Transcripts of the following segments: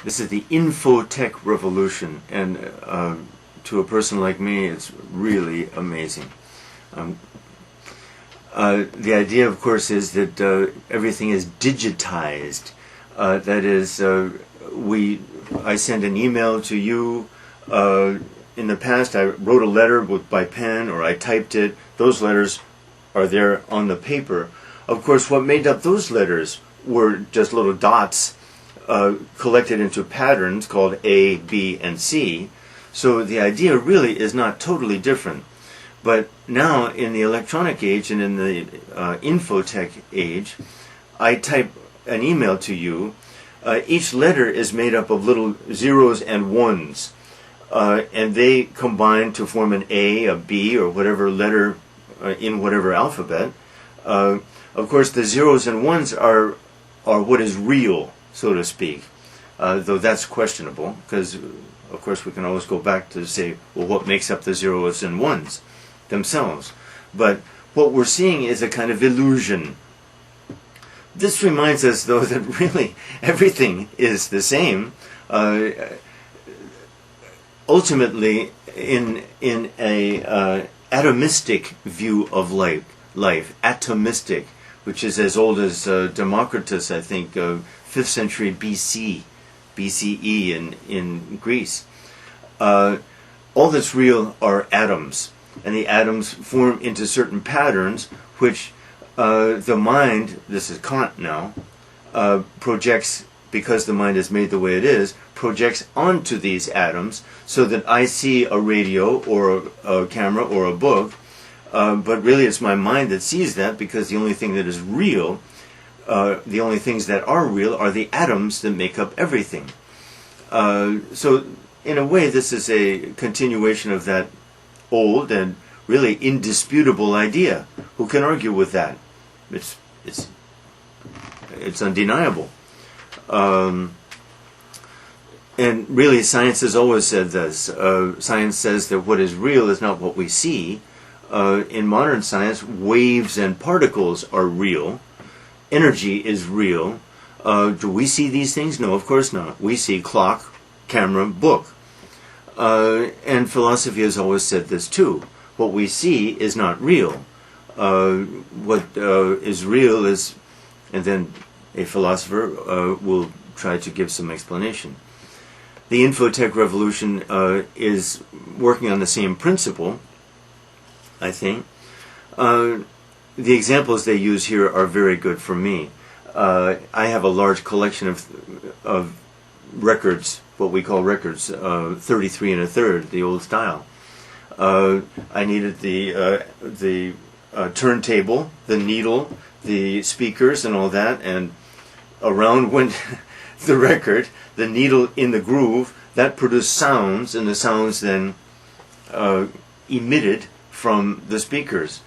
This is the Infotech Revolution, and to a person like me, it's really amazing. The idea, of course, is that everything is digitized. That is, I send an email to you. In the past, I wrote a letter by pen, or I typed it. Those letters are there on the paper. Of course, what made up those letters were just little dots collected into patterns called A, B, and C. So the idea really is not totally different. But now, in the electronic age and in the infotech age, I type an email to you. Each letter is made up of little zeros and ones, and they combine to form an A, a B, or whatever letter in whatever alphabet. Of course, the zeros and ones are what is real, so to speak, though that's questionable, because, of course, we can always go back to say, well, what makes up the zeros and ones themselves? But what we're seeing is a kind of illusion. This reminds us, though, that really everything is the same. Ultimately, in a atomistic view of life, atomistic, which is as old as Democritus, I think, 5th century BCE in Greece. All that's real are atoms, and the atoms form into certain patterns which the mind, this is Kant now, projects, because the mind is made the way it is, projects onto these atoms so that I see a radio or a camera or a book, but really it's my mind that sees that, because the only thing that is real, the only things that are real are the atoms that make up everything. So in a way this is a continuation of that old and really indisputable idea. Who can argue with that? It's undeniable. And really, science has always said this. Science says that what is real is not what we see. In modern science, waves and particles are real. Energy is real. Do we see these things? No, of course not. We see clock, camera, book. And philosophy has always said this too. What we see is not real. What is real is, and then a philosopher will try to give some explanation. The Infotech Revolution is working on the same principle, I think. The examples they use here are very good for me. I have a large collection of records, what we call records, 33 1/3, the old style. I needed the turntable, the needle, the speakers, and all that, and around went the record, the needle in the groove, that produced sounds, and the sounds then emitted from the speakers.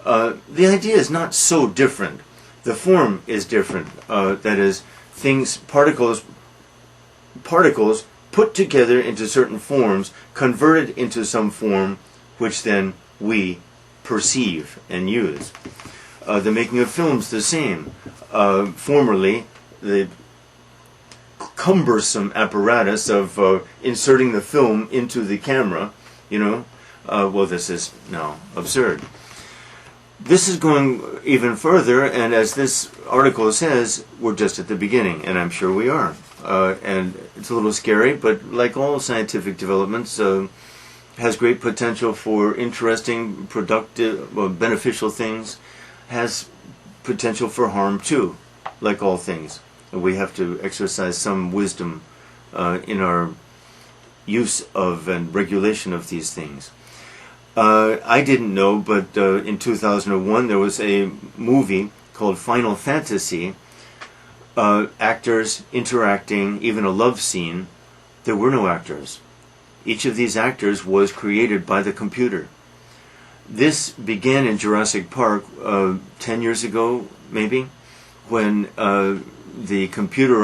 The idea is not so different. The form is different. That is, particles put together into certain forms, converted into some form, which then we perceive and use. The making of films, the same. Formerly, the cumbersome apparatus of inserting the film into the camera, well, this is now absurd. This is going even further, and as this article says, we're just at the beginning, and I'm sure we are. And it's a little scary, but like all scientific developments, has great potential for interesting, productive, beneficial things, has potential for harm too, like all things. We have to exercise some wisdom in our use of and regulation of these things. I didn't know, but in 2001 there was a movie called Final Fantasy, actors interacting, even a love scene. There were no actors. Each of these actors was created by the computer. This began in Jurassic Park 10 years ago, maybe, when the computer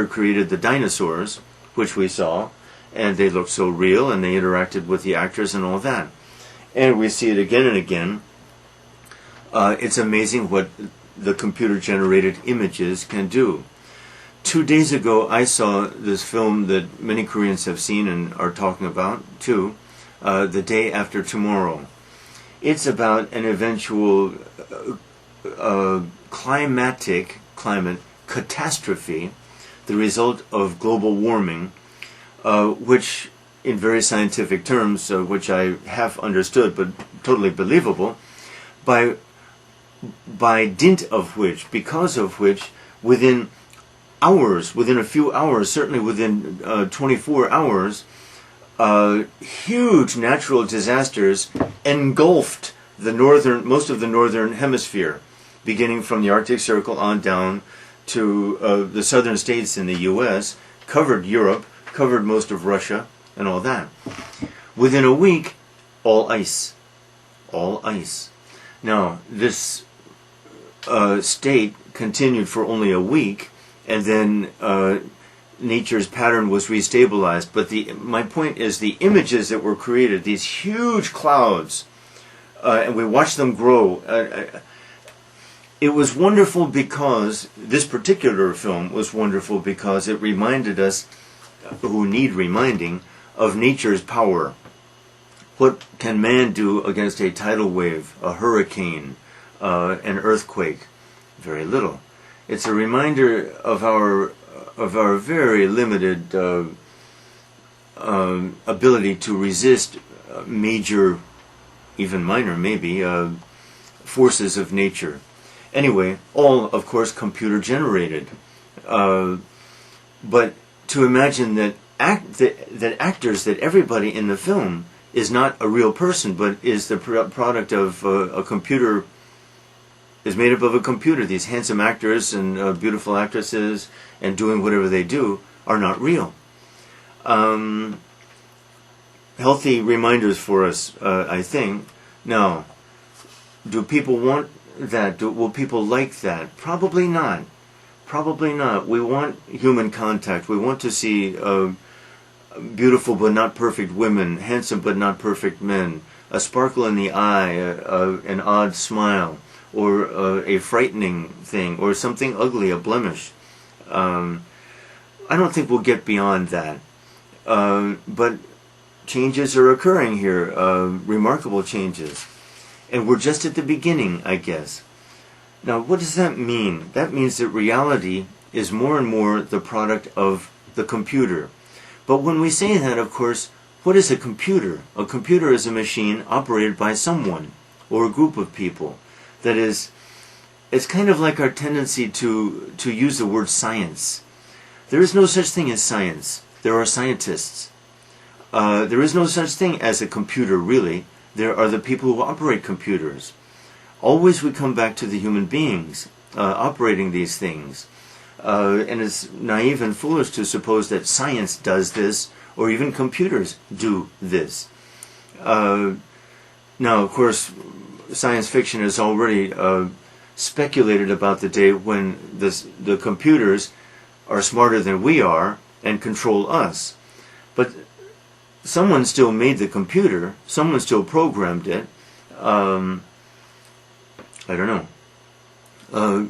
created the dinosaurs, which we saw, and they looked so real, and they interacted with the actors and all that. And we see it again and again. It's amazing what the computer-generated images can do. 2 days ago, I saw this film that many Koreans have seen and are talking about too, The Day After Tomorrow. It's about an eventual climate catastrophe, the result of global warming, which, in very scientific terms, which I have understood but totally believable, by dint of which, because of which, within hours, within a few hours, certainly within 24 hours, huge natural disasters engulfed most of the northern hemisphere, beginning from the Arctic Circle on down to the southern states in the U.S., covered Europe, covered most of Russia, and all that. Within a week, all ice. All ice. Now, this state continued for only a week, and then nature's pattern was restabilized. But my point is, the images that were created, these huge clouds, and we watched them grow. It was wonderful because, this particular film was wonderful because it reminded us, who need reminding, of nature's power. What can man do against a tidal wave, a hurricane, an earthquake? Very little. It's a reminder of our very limited ability to resist major, even minor maybe, forces of nature. Anyway, all, of course, computer generated. But to imagine that actors, that everybody in the film is not a real person, but is the product of a computer, is made up of a computer. These handsome actors and beautiful actresses and doing whatever they do are not real. Healthy reminders for us, I think. Now, do people want that? Will people like that? Probably not. Probably not. We want human contact. We want to see beautiful but not perfect women, handsome but not perfect men, a sparkle in the eye, an odd smile, or a frightening thing, or something ugly, a blemish. I don't think we'll get beyond that. But changes are occurring here, remarkable changes. And we're just at the beginning, I guess. Now, what does that mean? That means that reality is more and more the product of the computer. But when we say that, of course, what is a computer? A computer is a machine operated by someone or a group of people. That is, it's kind of like our tendency to use the word science. There is no such thing as science. There are scientists. There is no such thing as a computer, really. There are the people who operate computers. Always we come back to the human beings operating these things. And it's naive and foolish to suppose that science does this, or even computers do this. Now, of course, science fiction has already speculated about the day when the computers are smarter than we are and control us. But someone still made the computer. Someone still programmed it. I don't know.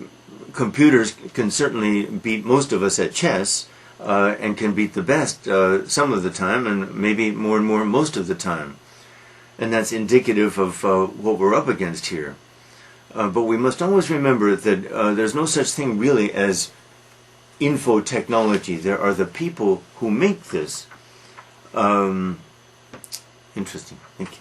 Computers can certainly beat most of us at chess, and can beat the best some of the time, and maybe more and more most of the time. And that's indicative of what we're up against here. But we must always remember that there's no such thing really as infotechnology. There are the people who make this. Interesting. Thank you.